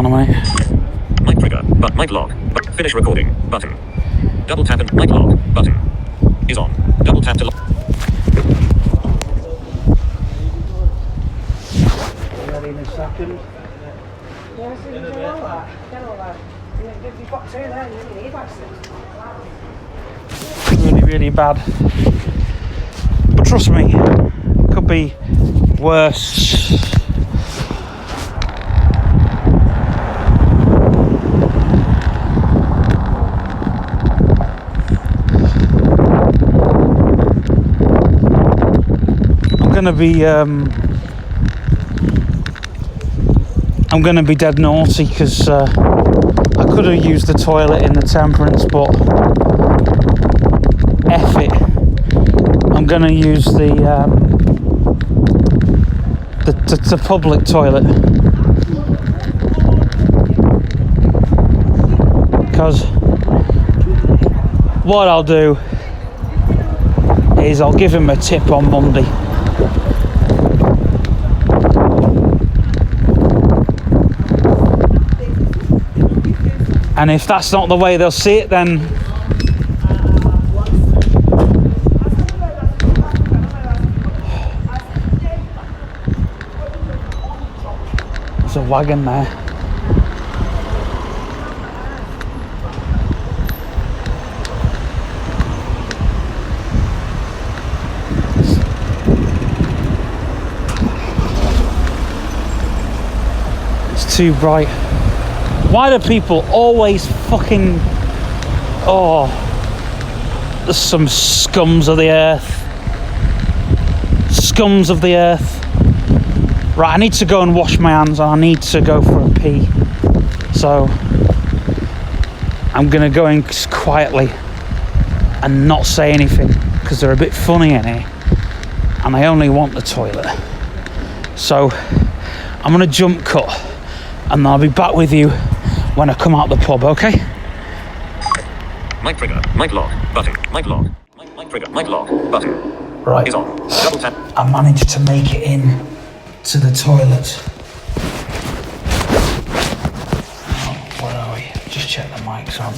on, mate. Mic trigger, but mic lock, but finish recording, button. Double tap and mic lock, button. Is on. Double tap to lock. Ready in a second. Yeah, so you do all that. Get all that. You've got two there, you need like six. Really, really bad. But trust me, it could be worse. I'm gonna be dead naughty because I could have used the toilet in the Temperance, but F it. I'm gonna use the public toilet because what I'll do is I'll give him a tip on Monday. And if that's not the way they'll see it, then there's a wagon there. It's too bright. Why do people always fucking... Oh, there's some scums of the earth. Scums of the earth. Right, I need to go and wash my hands and I need to go for a pee. So, I'm going to go in quietly and not say anything because they're a bit funny in here. And I only want the toilet. So, I'm going to jump cut and I'll be back with you when I come out the pub, okay? Mic trigger, mic lock, button, mic lock, mic trigger, mic lock, button. Right. Is on. Double tap. I managed to make it in to the toilet. Oh, where are we? Just check the mics on.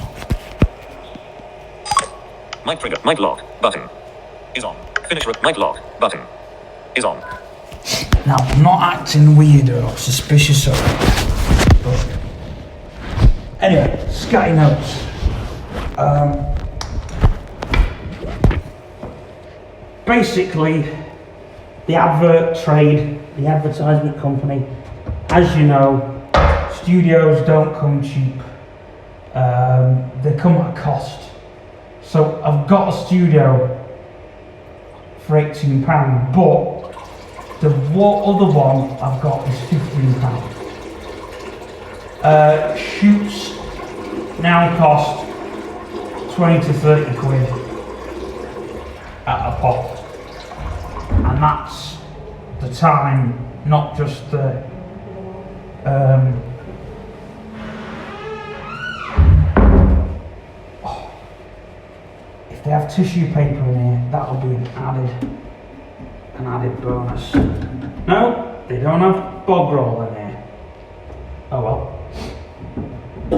Mic trigger, mic lock, button. Is on. Finish mic lock, button. Is on. Now, I'm not acting weird or suspicious of it, but anyway, ScattyNotes. Basically, the advert trade, the advertisement company, as you know, studios don't come cheap. They come at a cost. So I've got a studio for £18, but the other one I've got is £15. Shoots now cost 20 to 30 quid at a pop, and that's the time, not just the if they have tissue paper in here, that'll be an added bonus. No, they don't have bog roll in here. Oh well. How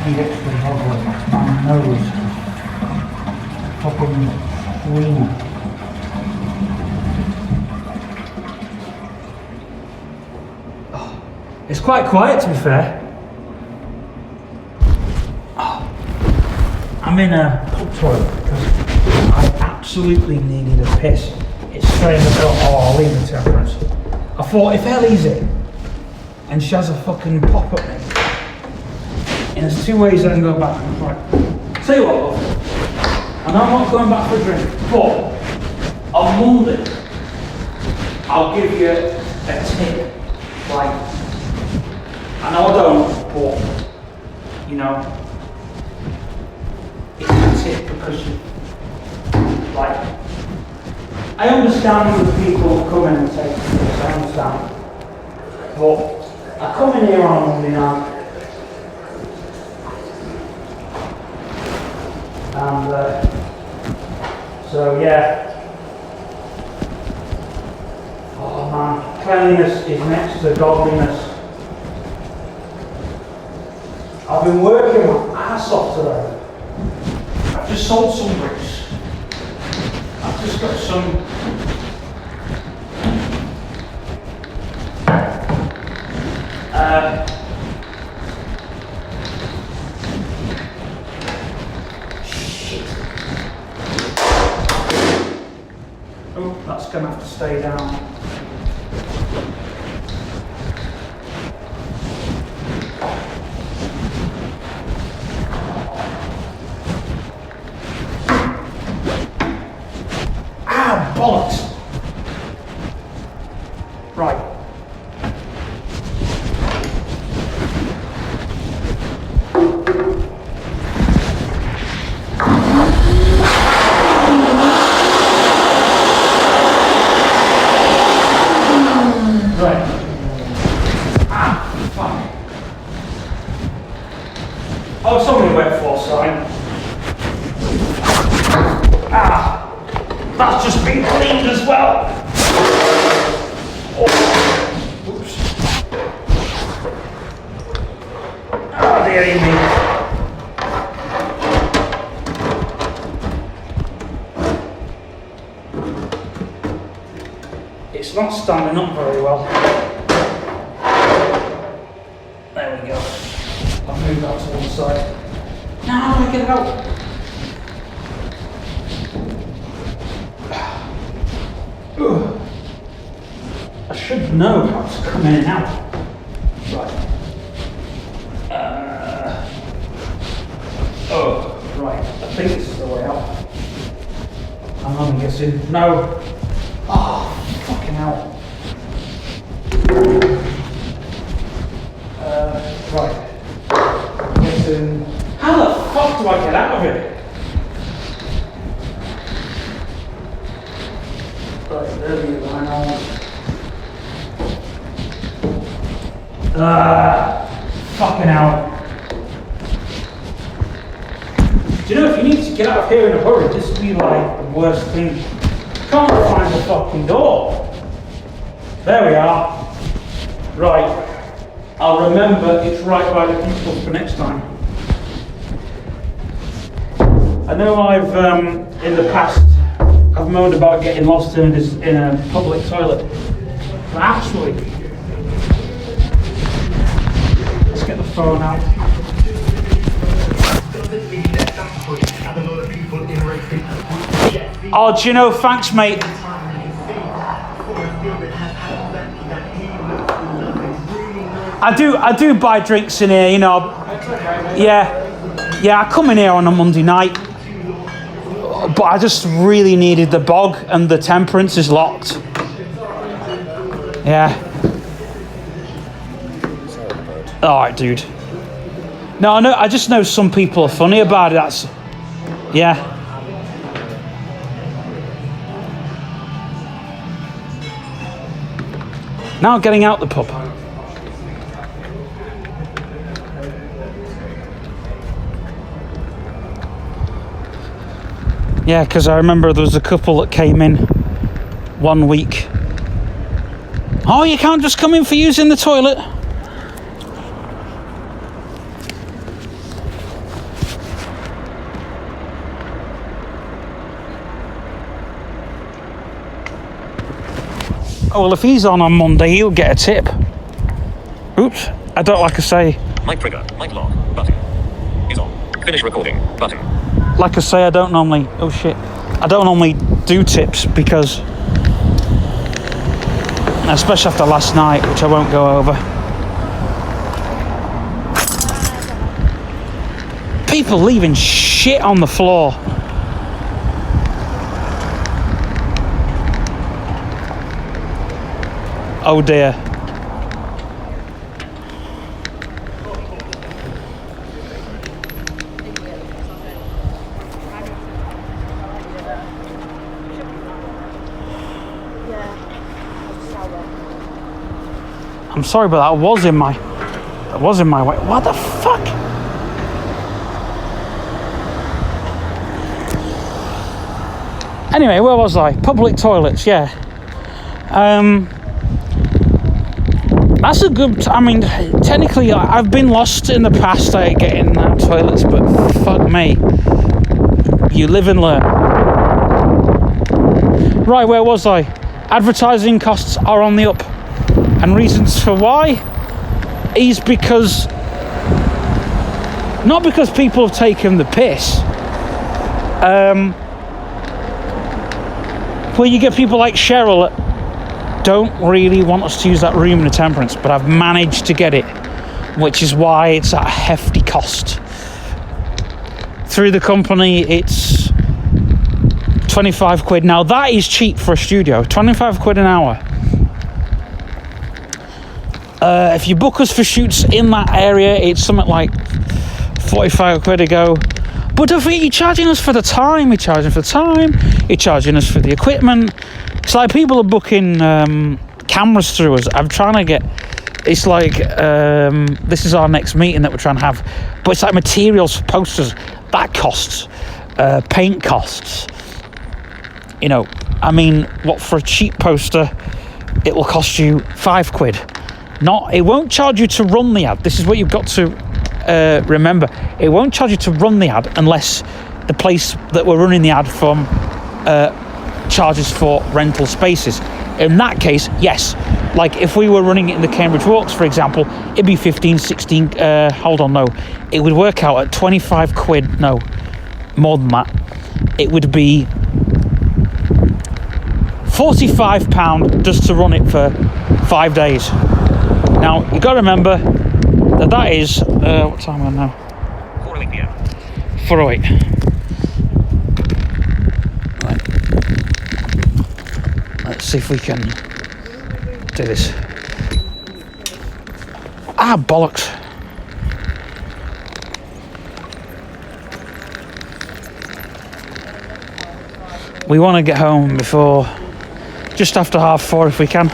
do you get to the bog roll? That's my nose. Fucking wiener. Oh, it's quite quiet, to be fair. I'm in a pub toilet because I absolutely needed a piss. It's straight in the middle. Oh, I'll leave the Temperance. I thought if Ellie's in and she has a fucking pop at me, and there's two ways I can go back. Right. Tell you what, love, I know I'm not going back for a drink, but on Monday I'll give you a tip. Like, I know I don't, but you know. It's a tip because you, like, I understand the people who come in and take this, I understand. But I come in here on a Monday night and so yeah. Oh man, cleanliness is next to godliness. I've been working my ass off today. I've just sold some bricks. I've just got some shit. Oh, that's going to have to stay down. Ah, bollocks! Right. Oh, it's only a wet floor sign. Ah, that's just been cleaned as well. Oh. Oops. Ah, dearie me. It's not standing up very well. There we go. I'll move that to one side. Now I get it out. I should know how to come in and out. Right. Oh, right. I think this is the way out. I'm only guessing. No. Oh, fucking hell. Right. How the fuck do I get out of it? Right, there we go. Fucking hell. Do you know, if you need to get out of here in a hurry, this would be like the worst thing. Can't find the fucking door. There we are. Right. I'll remember it's right by the principal for next time. I know I've, in the past, I've moaned about getting lost in a public toilet. But actually, let's get the phone out. Oh, do you know, thanks mate. I do buy drinks in here, you know. Yeah, I come in here on a Monday night, but I just really needed the bog, and the Temperance is locked. Yeah. Alright, dude. No, I just know some people are funny about it, yeah. Now getting out the pub. Yeah, because I remember there was a couple that came in one week. Oh, you can't just come in for using the toilet? Oh, well, if he's on Monday, he'll get a tip. Oops, I don't like I say. Mic trigger, mic lock, button is on. Finish recording, button. Like I say, I don't normally do tips because, especially after last night, which I won't go over. People leaving shit on the floor. Oh dear. I'm sorry, but that was in my way. What the fuck? Anyway, where was I? Public toilets, yeah. That's a good. I mean, technically, I've been lost in the past at getting toilets, but fuck me, you live and learn. Right, where was I? Advertising costs are on the up, and reasons for why is because not because people have taken the piss. Well, you get people like Cheryl that don't really want us to use that room in the Temperance, but I've managed to get it, which is why it's at a hefty cost. Through the company, it's 25 quid. Now, that is cheap for a studio, 25 quid an hour. If you book us for shoots in that area, it's something like 45 quid a go. But don't forget, you're charging us for the time, you're charging for the time, you're charging us for the equipment. It's like people are booking cameras through us. I'm trying to get, it's like, this is our next meeting that we're trying to have, but it's like materials for posters, that costs, paint costs. You know, I mean, what, for a cheap poster, it will cost you 5 quid. It won't charge you to run the ad. This is what you've got to remember. It won't charge you to run the ad unless the place that we're running the ad from charges for rental spaces. In that case, yes. Like if we were running it in the Cambridge Walks, for example, it'd be 15, 16, it would work out at 25 quid, no, more than that. It would be £45 just to run it for 5 days. Now, you've got to remember that is, what time am I now? 4:08 p.m. 4:08. Right. Let's see if we can do this. Ah, bollocks. We want to get home before, just after 4:30 if we can.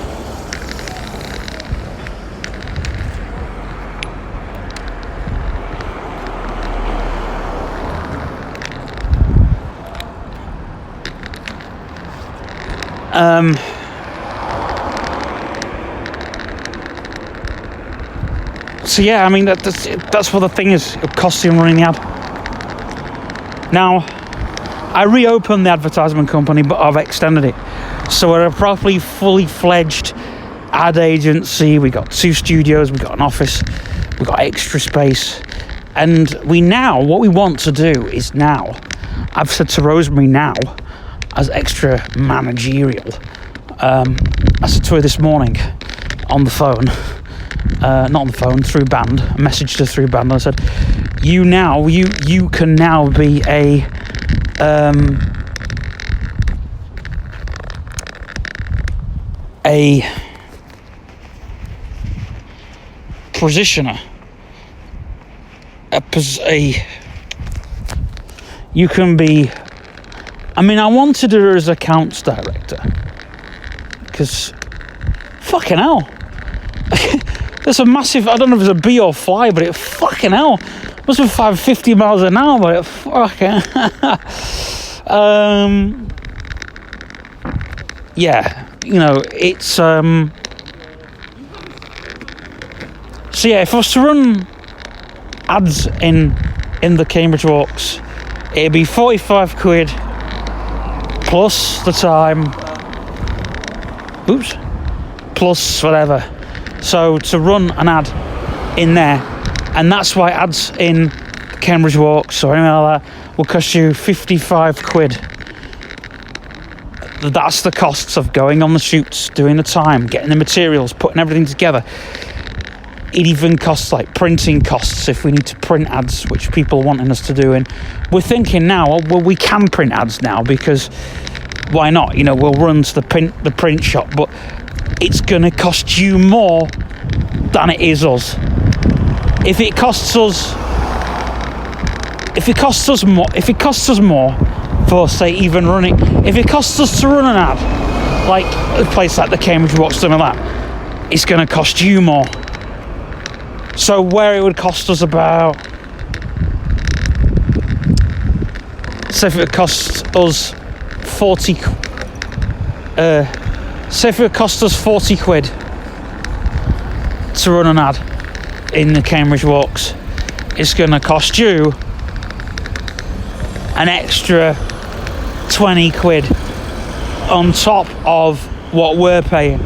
So yeah, I mean that's what the thing is. It costs you running the ad. Now, I reopened the advertisement company, but I've extended it. So we're a properly fully fledged ad agency. We got 2 studios, we got an office, we got extra space, and what we want to do is now. I've said to Rosemary now, as extra managerial. I said to her this morning on the phone, not on the phone, through band. I messaged her through band. I said, you can now be a positioner. You can be. I mean, I wanted her as accounts director because, fucking hell, there's a massive. I don't know if it's a bee or fly, but it fucking hell must be 550 miles an hour. But it fucking. Yeah, you know, it's So yeah, if I was to run ads in the Cambridge Walks, it'd be 45 quid. Plus the time, plus whatever. So to run an ad in there, and that's why ads in Cambridge Walks or anything like that will cost you 55 quid. That's the costs of going on the shoots, doing the time, getting the materials, putting everything together. It even costs like printing costs if we need to print ads, which people are wanting us to do. And we're thinking now, well, we can print ads now because why not? You know, we'll run to the print shop, but it's going to cost you more than it is us. If it costs us more for, say, even running, if it costs us to run an ad, like a place like the Cambridge Watch, something like that, it's going to cost you more. So where it would cost us about, say if it costs us 40 quid, to run an ad in the Cambridge Walks, it's going to cost you an extra 20 quid on top of what we're paying.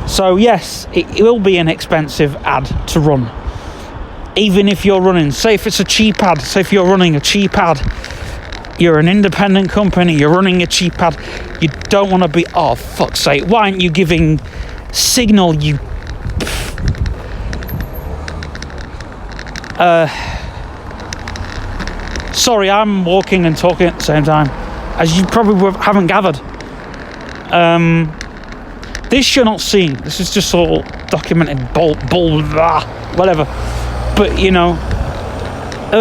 So yes, it will be an expensive ad to run. Even if you're running, say if it's a cheap ad, say if you're running a cheap ad, you're an independent company, you're running a cheap ad, you don't want to be, oh fuck's sake, why aren't you giving signal, you sorry, I'm walking and talking at the same time, as you probably haven't gathered. This you're not seeing, this is just all documented whatever. But you know,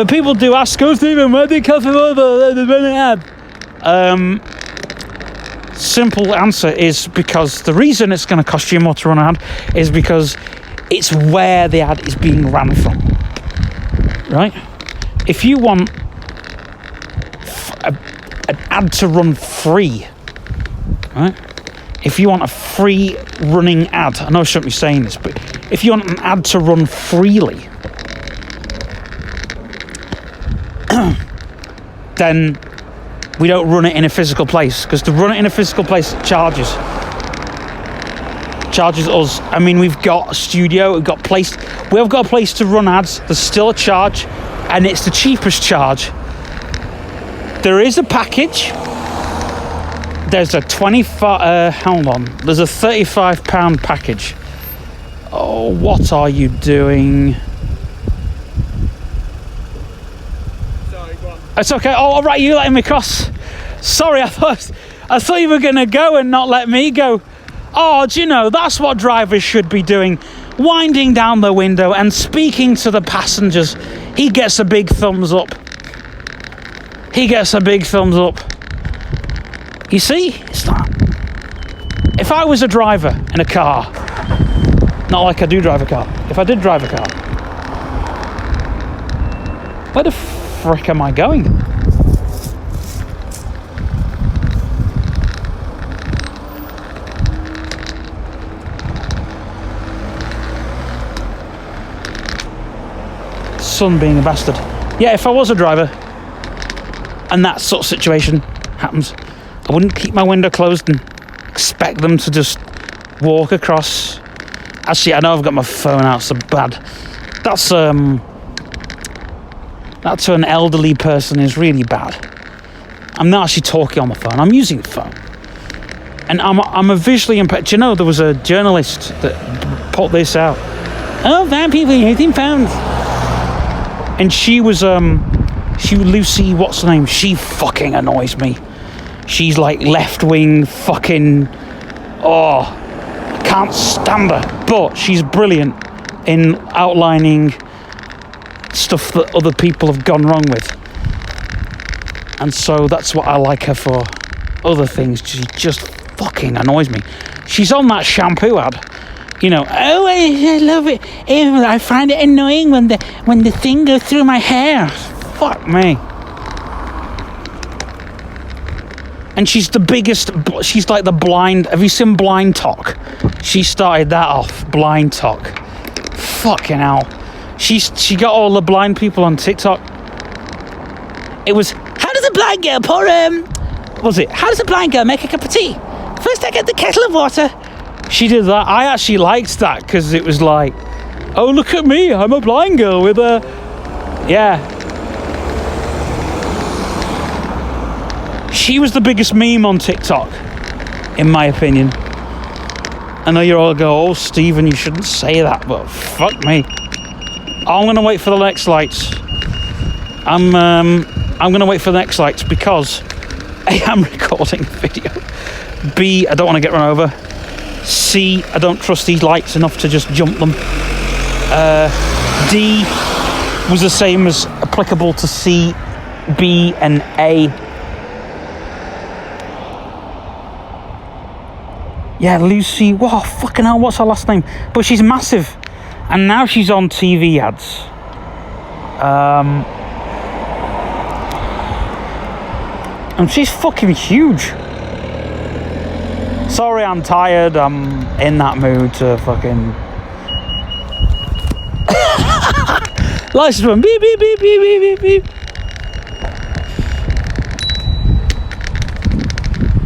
people do ask, oh Stephen, where did Cafe Mobile run an ad? Simple answer is because the reason it's going to cost you more to run an ad is because it's where the ad is being ran from, right? If you want an ad to run free, right? If you want a free running ad, I know I shouldn't be saying this, but if you want an ad to run freely, then we don't run it in a physical place, because to run it in a physical place charges us. I mean, we've got a studio, we've got a place to run ads. There's still a charge, and it's the cheapest charge. There is a package. There's a there's a £35 package. Oh, what are you doing? It's okay. Oh, all right, you letting me cross. Sorry, I thought you were going to go and not let me go. Oh, do you know, that's what drivers should be doing. Winding down the window and speaking to the passengers. He gets a big thumbs up. You see? It's not. If I was a driver in a car, not like I do drive a car. If I did drive a car, where the frick am I going? Sun being a bastard. Yeah, if I was a driver and that sort of situation happens, I wouldn't keep my window closed and expect them to just walk across. Actually, I know I've got my phone out, so bad. That to an elderly person is really bad. I'm not actually talking on my phone, I'm using the phone. And I'm a visually impaired. You know, there was a journalist that put this out. Oh, van people using phones. And she was Lucy, what's her name? She fucking annoys me. She's like left-wing fucking, oh, I can't stand her. But she's brilliant in outlining stuff that other people have gone wrong with. And so that's what I like her for. Other things, she just fucking annoys me. She's on that shampoo ad. You know, oh, I love it. I find it annoying when the thing goes through my hair. Fuck me. And she's the biggest, she's like the blind, have you seen Blind Talk? She started that off, Blind Talk. Fucking hell. She got all the blind people on TikTok. It was, how does a blind girl how does a blind girl make a cup of tea? First I get the kettle of water. She did that. I actually liked that, because it was like, oh, look at me, I'm a blind girl with a, yeah. She was the biggest meme on TikTok, in my opinion. I know you're all go, oh, Stephen, you shouldn't say that, but fuck me. I'm gonna wait for the next lights. I'm gonna wait for the next lights because A, I'm recording a video. B, I don't want to get run over. C, I don't trust these lights enough to just jump them. D was the same as applicable to C, B, and A. Yeah, Lucy, wow, fucking hell, what's her last name? But she's massive. And now she's on TV ads. And she's fucking huge. Sorry, I'm tired. I'm in that mood to fucking License one. Beep, beep, beep, beep, beep, beep, beep.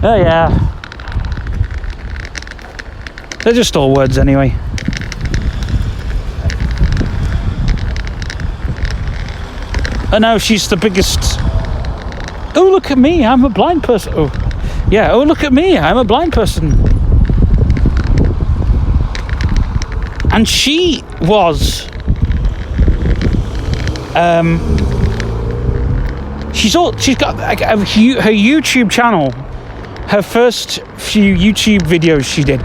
Oh, yeah. They're just all words anyway. I know she's the biggest. Oh, look at me, I'm a blind person. Oh, yeah, oh, look at me, I'm a blind person. And she was, she's got like, her YouTube channel, her first few YouTube videos she did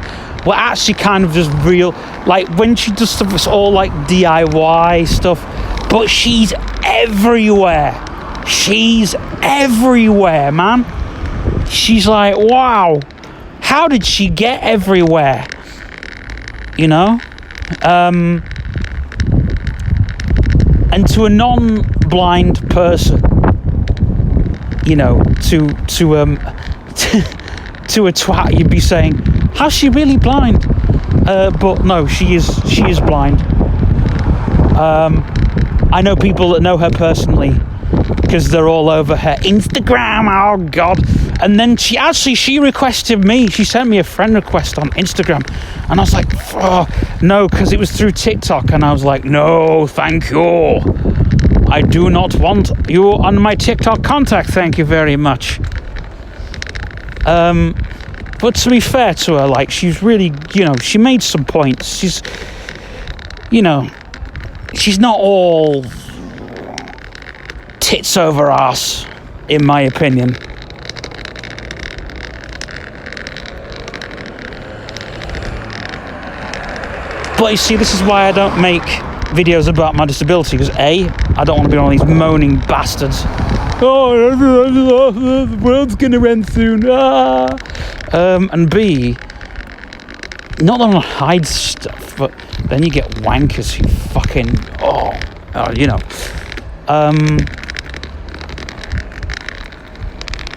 were actually kind of just real, like when she does stuff, it's all like DIY stuff, but she's everywhere. She's everywhere, man. She's like, wow, how did she get everywhere? You know? And to a non-blind person, you know, to a twat, you'd be saying, how's she really blind? But no, she is blind. I know people that know her personally because they're all over her Instagram. Oh God. And then she requested me. She sent me a friend request on Instagram, and I was like, oh, no, because it was through TikTok, and I was like, no, thank you. I do not want you on my TikTok contact. Thank you very much. But to be fair to her, like, she's really, you know, she made some points. She's, you know, she's not all tits over ass, in my opinion. But you see, this is why I don't make videos about my disability, because A, I don't want to be one of these moaning bastards. Oh, the world's gonna end soon. And B, not that I want to hide stuff, but then you get wankers who fucking, you know.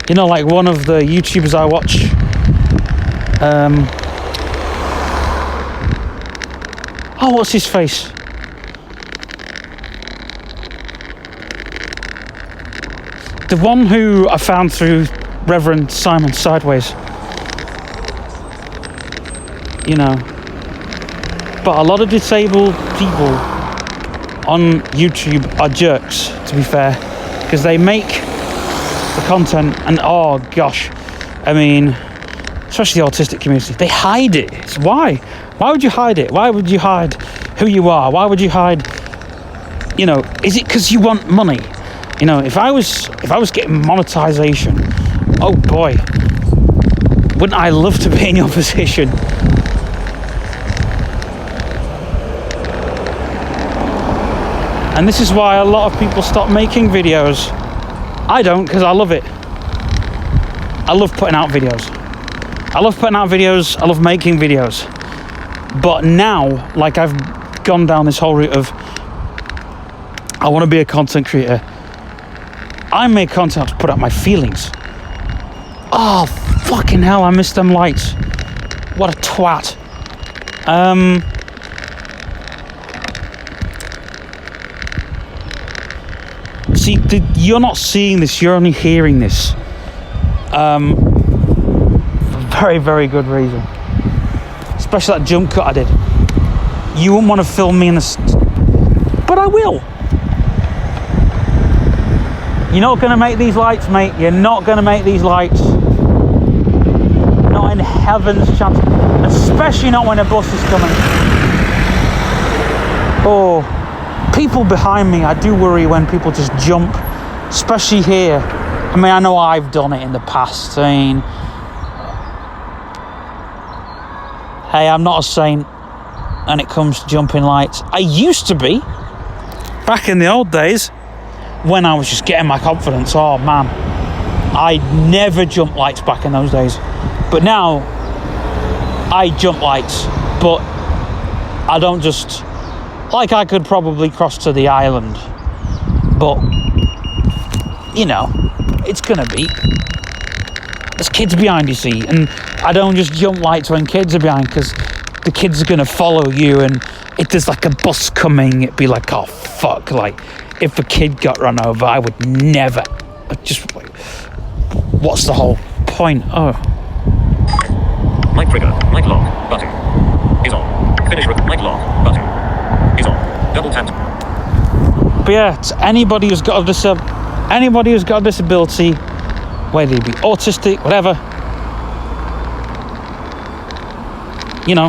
You know, like one of the YouTubers I watch, what's his face? The one who I found through Reverend Simon Sideways. You know. But a lot of disabled people on YouTube are jerks, to be fair. Because they make the content and, oh gosh, I mean, especially the autistic community, they hide it. It's why? Why would you hide it? Why would you hide who you are? Why would you hide, you know, is it because you want money? You know, if I was getting monetization, oh boy, wouldn't I love to be in your position? And this is why a lot of people stop making videos. I don't, because I love it. I love putting out videos. I love making videos. But now, like, I've gone down this whole route of, I want to be a content creator. I make content to put out my feelings. Oh, fucking hell, I missed them lights. What a twat. See, you're not seeing this, you're only hearing this. For very, very good reason. Especially that jump cut I did. You wouldn't want to film me in the... But I will. You're not going to make these lights, mate. You're not going to make these lights. Not in heaven's chance. Especially not when a bus is coming. Oh, people behind me, I do worry when people just jump. Especially here. I mean, I know I've done it in the past. I mean, hey, I'm not a saint when it comes to jumping lights. I used to be. Back in the old days. When I was just getting my confidence, oh man, I never jumped lights back in those days. But now, I jump lights, but I don't just, like I could probably cross to the island, but, you know, it's gonna be, there's kids behind, you see, and I don't just jump lights when kids are behind, because the kids are going to follow you, and if there's like a bus coming, it'd be like, oh fuck, like if a kid got run over, I would never, just like, what's the whole point? Oh, Mic trigger, mic lock, button is on. Finish mic lock, button is on. Double tap. but yeah, it's anybody who's got a disability, whether they be autistic, whatever, you know,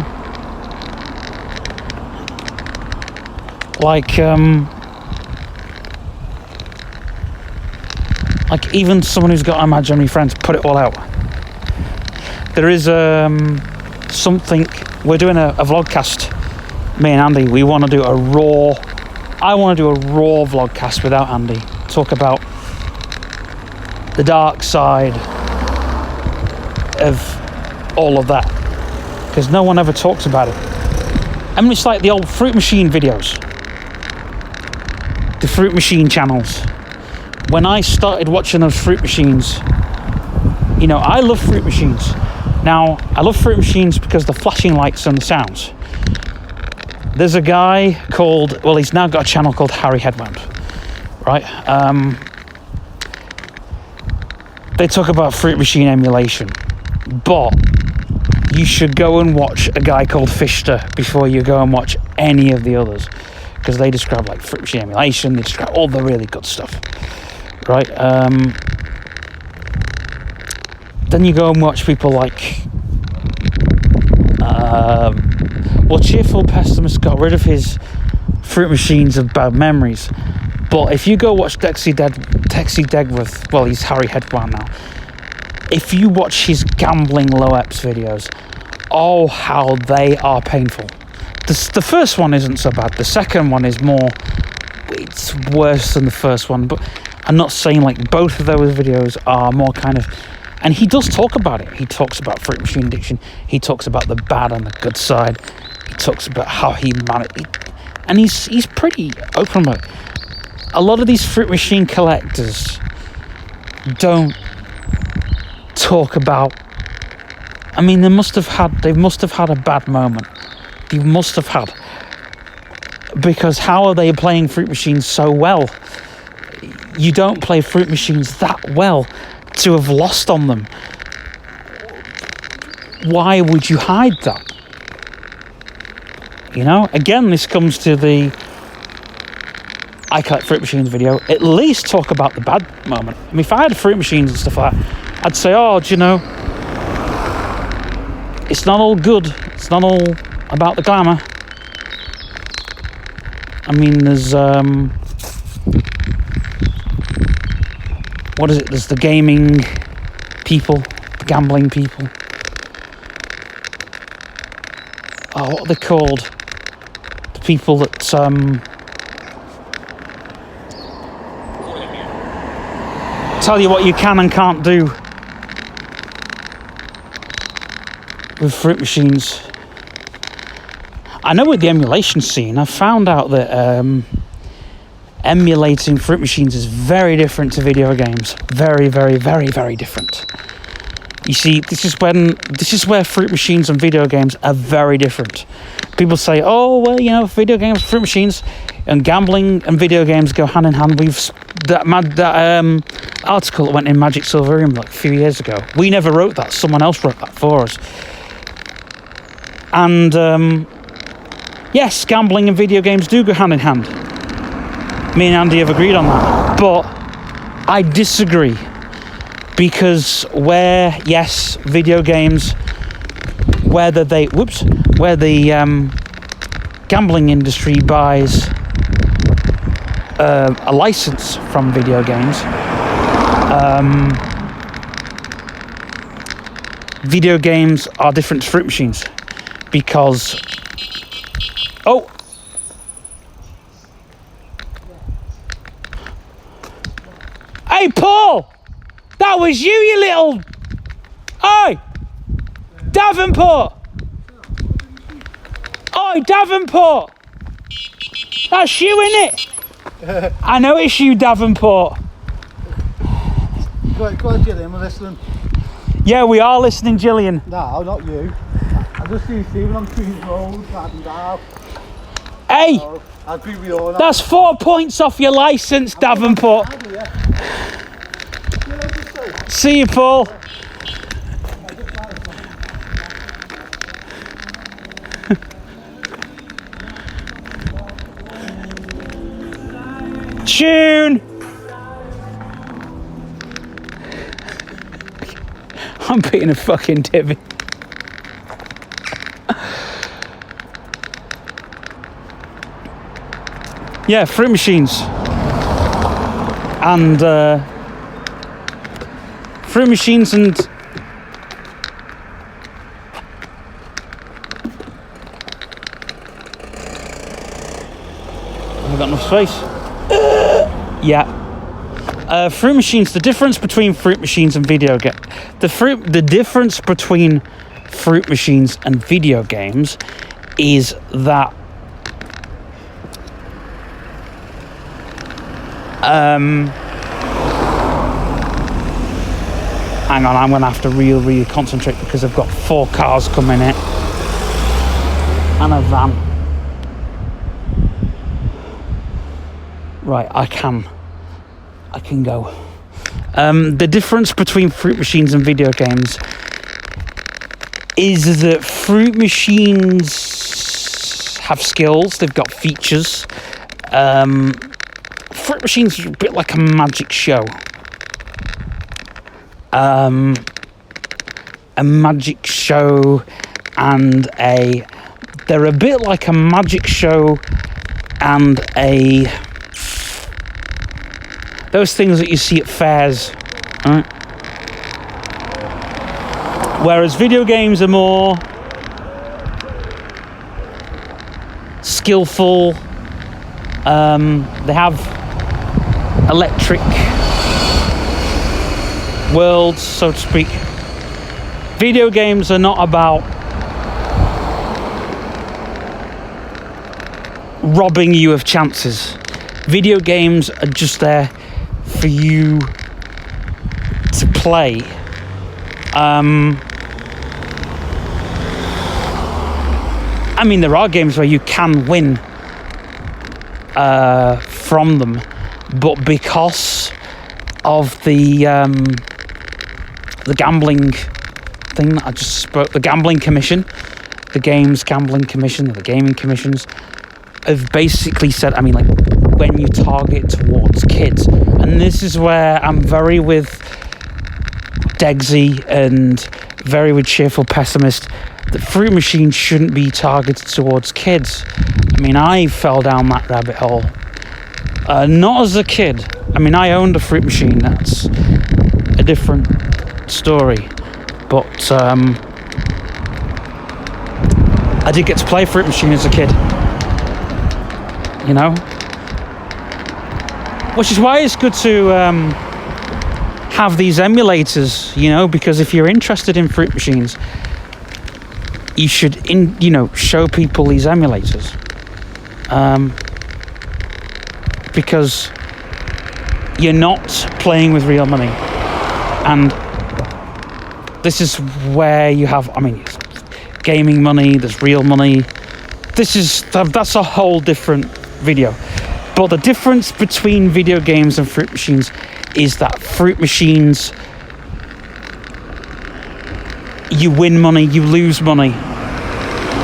like even someone who's got imaginary friends, put it all out. There is something, we're doing a vlogcast, me and Andy. We want to do I want to do a raw vlogcast without Andy, talk about the dark side of all of that, because no one ever talks about it. I mean, it's like the old Fruit Machine videos, the Fruit Machine channels. When I started watching those Fruit Machines, you know, I love Fruit Machines. Now, I love Fruit Machines because the flashing lights and the sounds. There's a guy called, well, he's now got a channel called Harry Headwound, right? They talk about Fruit Machine emulation, but you should go and watch a guy called Fister before you go and watch any of the others, because they describe like Fruit Machine emulation, they describe all the really good stuff, right? Then you go and watch people like well, Cheerful Pessimist got rid of his Fruit Machines of bad memories, but if you go watch Texie Degworth, well, he's Harry Headwound now, if you watch his gambling low eps videos, oh how they are painful. The first one isn't so bad, the second one is more, it's worse than the first one, but I'm not saying like both of those videos are more kind of, and he does talk about it. He talks about Fruit Machine addiction. He talks about the bad and the good side. He talks about how he managed, and he's pretty open about it. A lot of these Fruit Machine collectors don't talk about. I mean, they must have had a bad moment. They must have had, because how are they playing Fruit Machines so well? You don't play Fruit Machines that well to have lost on them. Why would you hide that? You know, again, this comes to the I collect Fruit Machines video. At least talk about the bad moment. I mean, if I had Fruit Machines and stuff like that, I'd say, oh, do you know, it's not all good. It's not all about the glamour. I mean, there's what is it? There's the gaming people, the gambling people. Oh, what are they called? The people that tell you what you can and can't do with Fruit Machines. I know with the emulation scene, I found out that emulating Fruit Machines is very different to video games. Very, very, very, very different. You see, this is where Fruit Machines and video games are very different. People say, oh, well, you know, video games, Fruit Machines, and gambling and video games go hand in hand. That article that went in Magic Silverium like a few years ago. We never wrote that. Someone else wrote that for us. And yes, gambling and video games do go hand in hand. Me and Andy have agreed on that. But I disagree. Because video games, where the gambling industry buys a license from video games, video games are different to Fruit Machines. Because, oh, hey Paul, that was you little, oi, Davenport, oi Davenport, that's you innit? I know it's you, Davenport. Go on, Gillian, we're listening. Yeah, we are listening, Gillian. No, not you. I just seen Stephen on Queen's Road driving down. Hey, So I'll agree with you all. that's 4 points off your licence, Davenport. See you, Paul. Tune. I'm being a fucking divvy. Yeah, fruit machines. And fruit machines and have I got enough space? Yeah. Fruit machines, the difference between fruit machines and video games. The difference between fruit machines and video games is that hang on, I'm gonna have to really concentrate because I've got 4 cars coming in and a van. Right, I can go. The difference between fruit machines and video games is that fruit machines have skills, they've got features. Fruit machines are a bit like a magic show. A magic show and they're a bit like a magic show and those things that you see at fairs, right? Whereas video games are more skillful. They have electric worlds, so to speak. Video games are not about robbing you of chances. Video games are just there for you to play. I mean, there are games where you can win from them, but because of the gambling thing that I just spoke, the gambling commission, the games gambling commission, the gaming commissions have basically said, I mean, like, when you target towards kids, and this is where I'm very with Degsy and very with Cheerful Pessimist, that fruit machines shouldn't be targeted towards kids. I mean, I fell down that rabbit hole. Not as a kid. I mean, I owned a fruit machine. That's a different story. But I did get to play fruit machine as a kid. You know? Which is why it's good to have these emulators, you know, because if you're interested in fruit machines, you should, show people these emulators. Because you're not playing with real money. And this is where you have, I mean, gaming money, there's real money. That's a whole different video. But the difference between video games and fruit machines is that fruit machines, you win money, you lose money,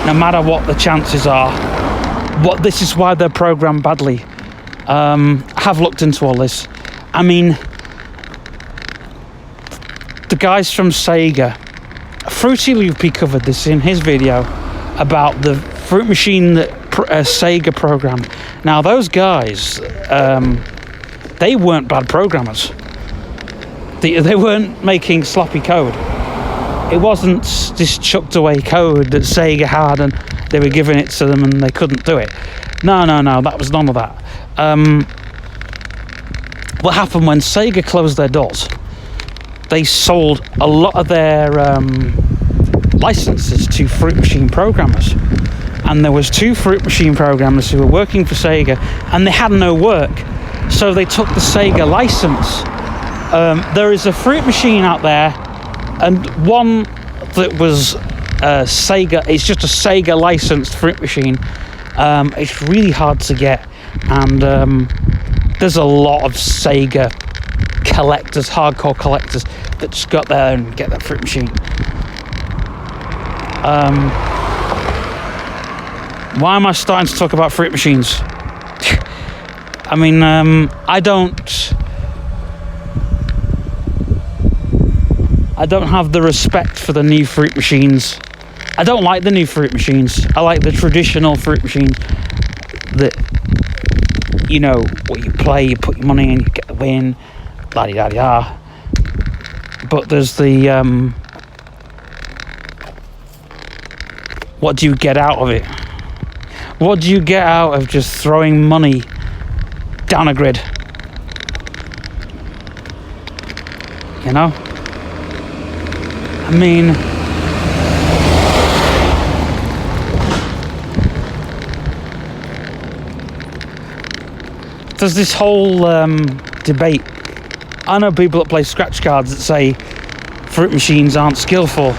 no matter what the chances are. This is why they're programmed badly. I have looked into all this. I mean, the guys from Sega, Fruity Loopy covered this in his video about the fruit machine that Sega programmed. Now, those guys, they weren't bad programmers. They weren't making sloppy code. It wasn't this chucked away code that Sega had and they were giving it to them and they couldn't do it. No, that was none of that. What happened when Sega closed their doors? They sold a lot of their licenses to fruit machine programmers. And there was 2 fruit machine programmers who were working for Sega and they had no work. So they took the Sega license. There is a fruit machine out there, and one that was Sega. It's just a Sega licensed fruit machine. It's really hard to get, and there's a lot of Sega collectors, hardcore collectors, that just got there and get that fruit machine. Why am I starting to talk about fruit machines? I mean, I don't have the respect for the new fruit machines. I don't like the new fruit machines. I like the traditional fruit machine that, you know, what you play, you put your money in, you get the win, la-di-da-di-da. But there's the, what do you get out of it? What do you get out of just throwing money down a grid? You know? I mean, there's this whole debate. I know people that play scratch cards that say fruit machines aren't skillful.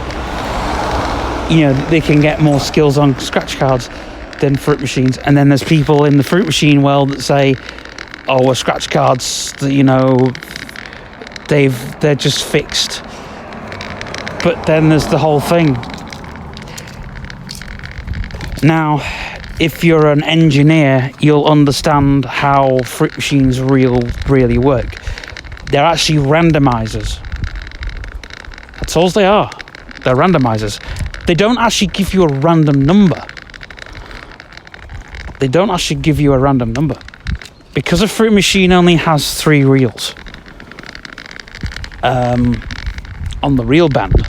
You know, they can get more skills on scratch cards than fruit machines. And then there's people in the fruit machine world that say, oh, well, scratch cards, you know, they're just fixed. But then there's the whole thing. Now, if you're an engineer, you'll understand how fruit machines really work. They're actually randomizers. That's all they are. They're randomizers. They don't actually give you a random number. Because a fruit machine only has 3 reels on the reel band.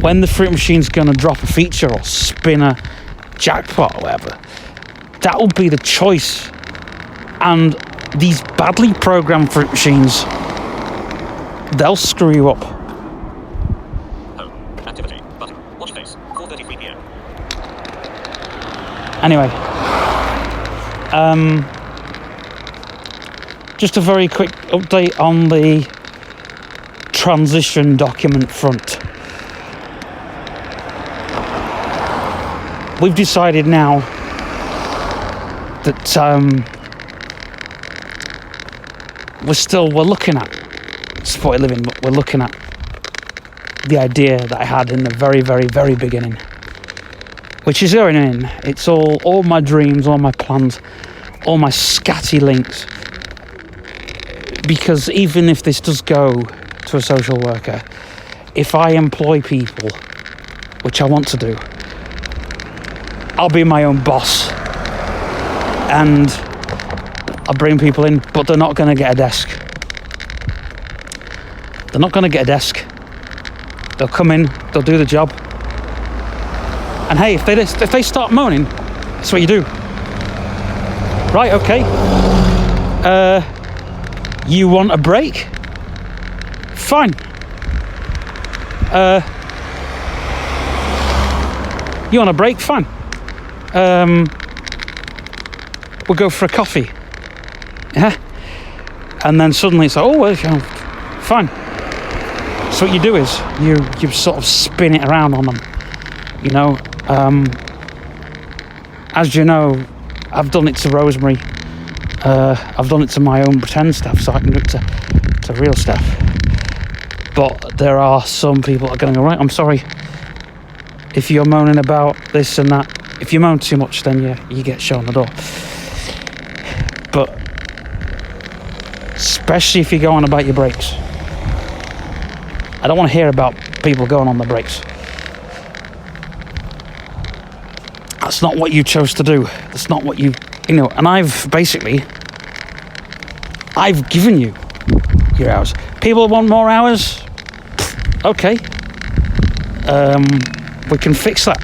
When the fruit machine's going to drop a feature or spin a jackpot or whatever, that will be the choice. And these badly programmed fruit machines, they'll screw you up. Home. Activity. Button. Watch face. 4:33 p.m. Anyway, just a very quick update on the transition document front. We've decided now that we're looking at supported living, but we're looking at the idea that I had in the very, very, very beginning, which is going in. It's all my dreams, all my plans, all my scatty links. Because even if this does go to a social worker, if I employ people, which I want to do, I'll be my own boss. And I'll bring people in, but they're not going to get a desk. They're not going to get a desk. They'll come in, they'll do the job. And hey, if they start moaning, that's what you do. Right, okay. You want a break? Fine. You want a break? Fine. We'll go for a coffee. Yeah. And then suddenly it's like, oh, well, fine. So what you do is you sort of spin it around on them. You know, as you know, I've done it to Rosemary. I've done it to my own pretend stuff, so I can do it to real stuff. But there are some people that are going to go, right, I'm sorry. If you're moaning about this and that, if you moan too much, then you get shown the door. But especially if you go on about your breaks. I don't want to hear about people going on the breaks. That's not what you chose to do. That's not what you know. And I've given you your hours. People want more hours. Okay. We can fix that.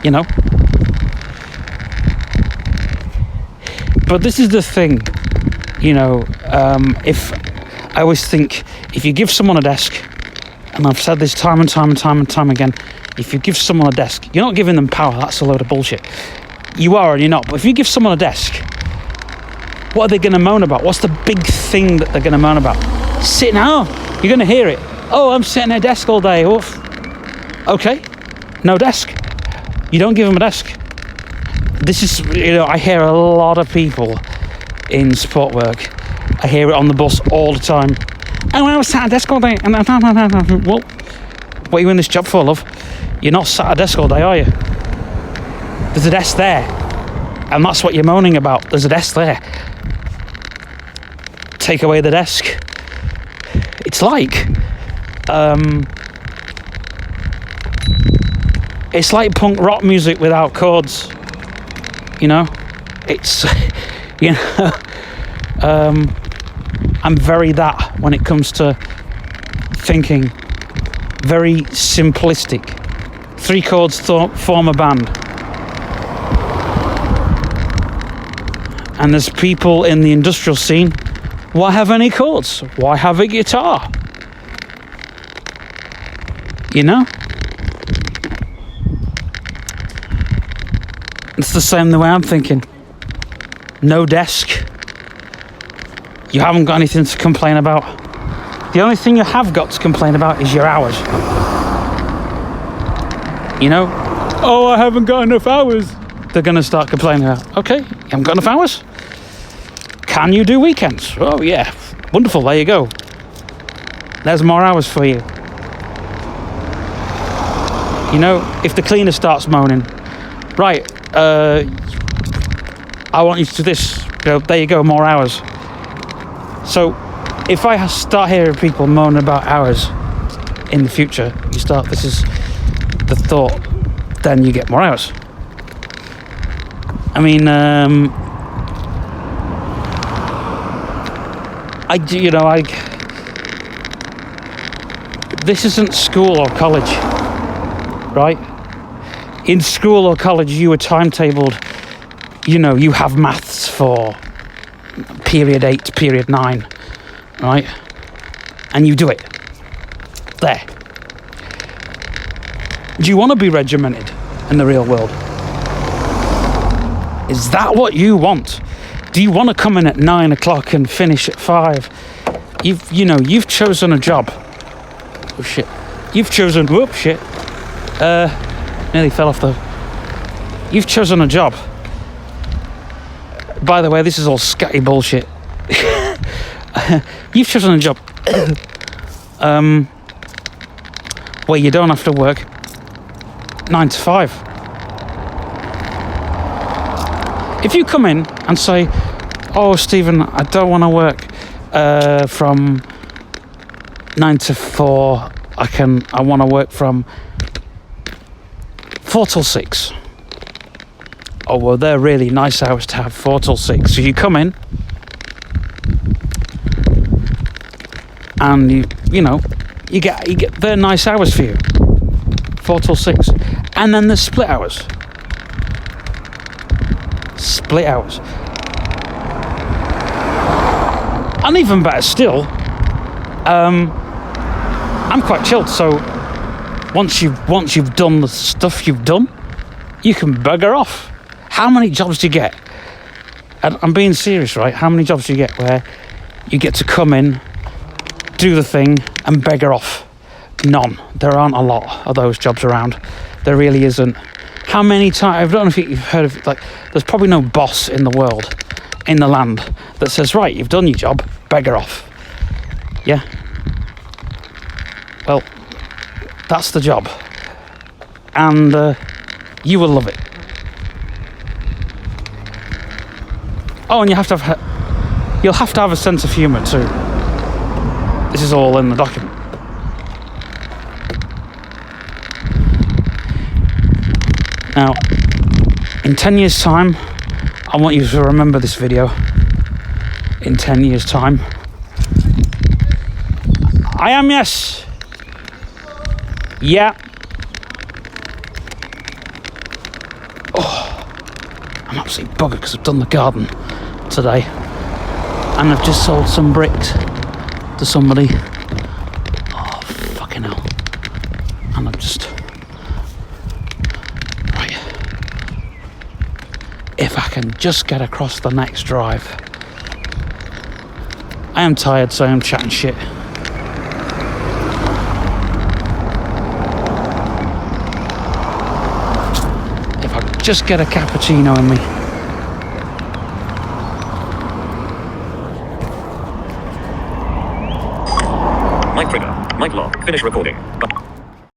You know. But this is the thing, you know, if I always think if you give someone a desk, and I've said this time and time again, if you give someone a desk, you're not giving them power. That's a load of bullshit. You are and you're not. But if you give someone a desk, what are they going to moan about? What's the big thing that they're going to moan about? Sitting at home. You're going to hear it. Oh, I'm sitting at a desk all day. Oof. Okay. No desk. You don't give them a desk. This is, I hear a lot of people in support work. I hear it on the bus all the time. Oh, I was sat at a desk all day. Well, what are you in this job for, love? You're not sat at a desk all day, are you? There's a desk there. And that's what you're moaning about. There's a desk there. Take away the desk. It's like punk rock music without chords. It's I'm very that when it comes to thinking. Very simplistic. 3 chords form a band. And there's people in the industrial scene. Why have any chords? Why have a guitar? It's the same the way I'm thinking. No desk. You haven't got anything to complain about. The only thing you have got to complain about is your hours. Oh, I haven't got enough hours. They're going to start complaining about, okay, you haven't got enough hours? Can you do weekends? Oh, yeah. Wonderful, there you go. There's more hours for you. If the cleaner starts moaning, right, I want you to do this. There you go, more hours. So, if I start hearing people moaning about hours in the future, this is the thought, then you get more hours. I mean, this isn't school or college, right? In school or college, you were timetabled, you have maths for period 8 to period 9, right? And you do it. There. Do you want to be regimented in the real world? Is that what you want? Do you want to come in at 9 o'clock and finish at 5? You've chosen a job. Oh shit. You've chosen, whoop shit. Nearly fell off the... You've chosen a job. By the way, this is all scatty bullshit. You've chosen a job where you don't have to work 9 to 5. If you come in and say, oh, Stephen, I don't want to work from 9 to 4. I want to work from 4 till 6. Oh, well, they're really nice hours to have, 4 till 6. So you come in and you get they're nice hours for you, 4 till 6. And then there's split hours. Split hours. And even better still, I'm quite chilled, so once you've done the stuff you've done, you can bugger off. How many jobs do you get? And I'm being serious, right? How many jobs do you get where you get to come in, do the thing, and beggar off? None. There aren't a lot of those jobs around. There really isn't. How many times, I don't know if you've heard of, there's probably no boss in the world, in the land, that says, right, you've done your job, beggar off. Yeah? Well, that's the job. And you will love it. Oh, and you'll have to have a sense of humour too. This is all in the document. Now, in 10 years' time, I want you to remember this video. In 10 years' time. I am, yes. Yeah. Oh, I'm absolutely buggered because I've done the garden today. And I've just sold some bricks to somebody. Oh, fucking hell. And I'm just... Right. If I can just get across the next drive. I am tired, so I'm chatting shit. If I could just get a cappuccino in me. Mic trigger. Mic lock. Finish recording. But